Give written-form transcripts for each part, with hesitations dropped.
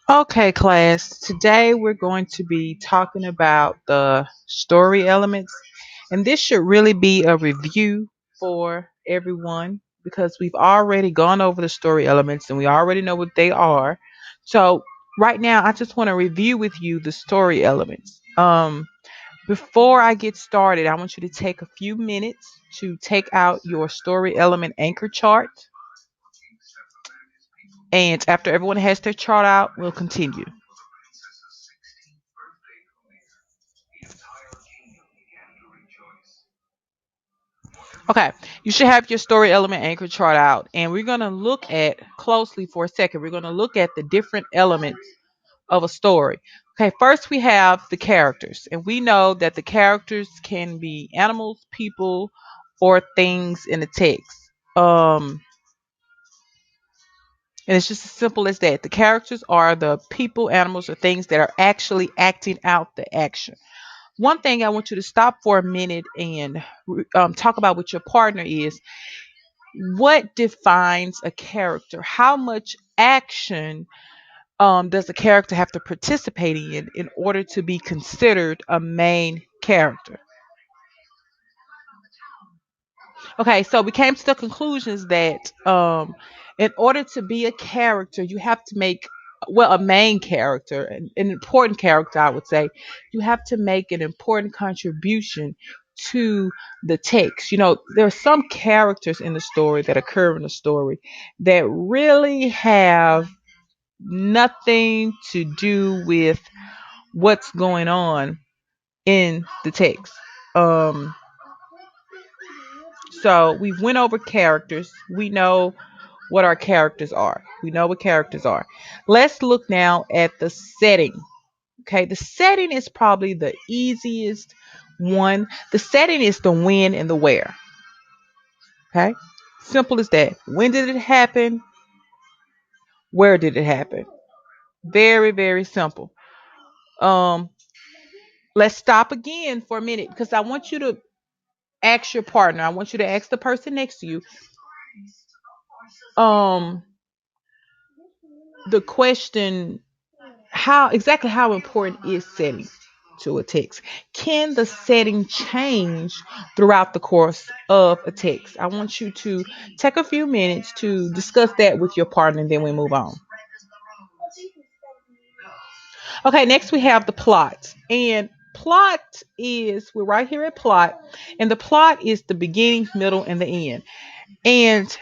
Okay, class. Today we're going to be talking about the story elements, and this should really be a review for everyone because we've already gone over the story elements and we already know what they are. So, right now, I just want to review with you the story elements. Before I get started, I want you to take a few minutes to take out your story element anchor chart, and after everyone has their chart out, we'll continue. Okay, you should have your story element anchor chart out, and we're going to look at closely for a second. We're going to look at the different elements of a story. Okay, first we have the characters, and we know that the characters can be animals, people, or things in the text. Um, and it's just as simple as that. The characters are the people, animals, or things that are actually acting out the action. One thing I want you to stop for a minute and talk about with your partner is what defines a character? How much action does a character have to participate in order to be considered a main character? Okay, so we came to the conclusions that in order to be a character, you have to make, well, a main character, an important character, I would say, you have to make an important contribution to the text. You know, there are some characters in the story that occur in the story that really have nothing to do with what's going on in the text. Um, so we went over characters. We know what our characters are. We know what characters are. Let's look now at the setting. Okay, the setting is probably the easiest one. The setting is the when and the where. Okay, simple as that. When did it happen? Where did it happen? Very, very simple. Um, let's stop again for a minute because I want you to ask your partner. I want you to ask the person next to you. Um, the question: how important is setting to a text? Can the setting change throughout the course of a text? I want you to take a few minutes to discuss that with your partner, and then we move on. Okay, next we have the plot. And plot is, we're right here at plot, and the plot is the beginning, middle, and the end. And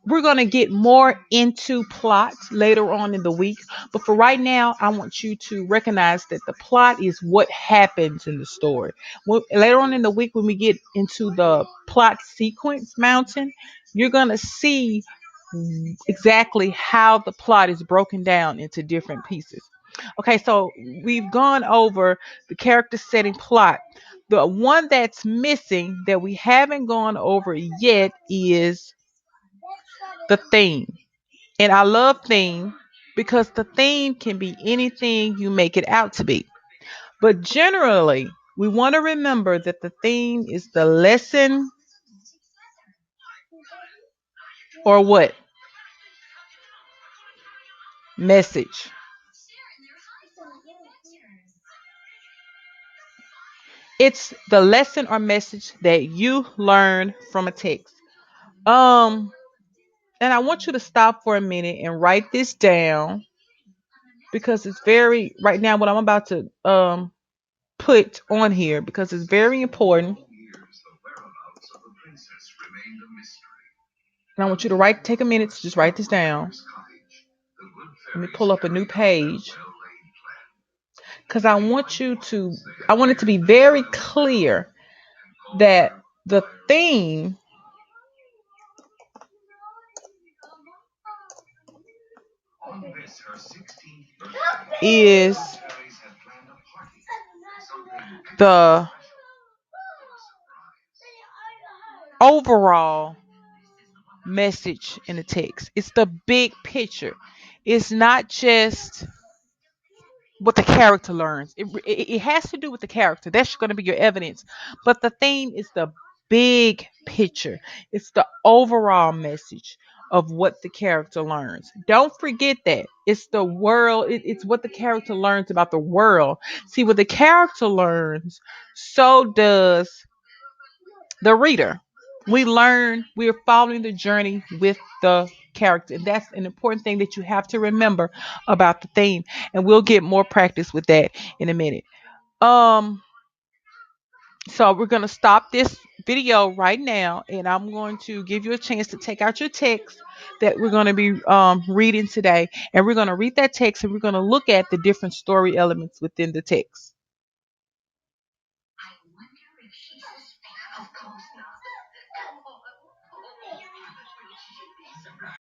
we're going to get more into plot later on in the week. But for right now, I want you to recognize that the plot is what happens in the story. Later on in the week, when we get into the plot sequence mountain, you're going to see exactly how the plot is broken down into different pieces. Okay, so we've gone over the character setting plot. The one that's missing that we haven't gone over yet is the theme. And I love theme because the theme can be anything you make it out to be. But generally, we want to remember that the theme is the lesson or what? Message. It's the lesson or message that you learn from a text. Um, and I want you to stop for a minute and write this down because it's very right now what I'm about to put on here because it's very important. And I want you to take a minute to just write this down. Let me pull up a new page because I want it to be very clear that the theme is the overall message in the text. It's the big picture. It's not just what the character learns. It has to do with the character. That's going to be your evidence. But the theme is the big picture. It's the overall message. of what the character learns. Don't forget that. It's the world, it's what the character learns about the world. See, what the character learns, so does the reader. We're following the journey with the character. And that's an important thing that you have to remember about the theme. And we'll get more practice with that in a minute. Um, so we're gonna stop this video right now, and I'm going to give you a chance to take out your text that we're going to be reading today, and we're going to read that text, and we're going to look at the different story elements within the text.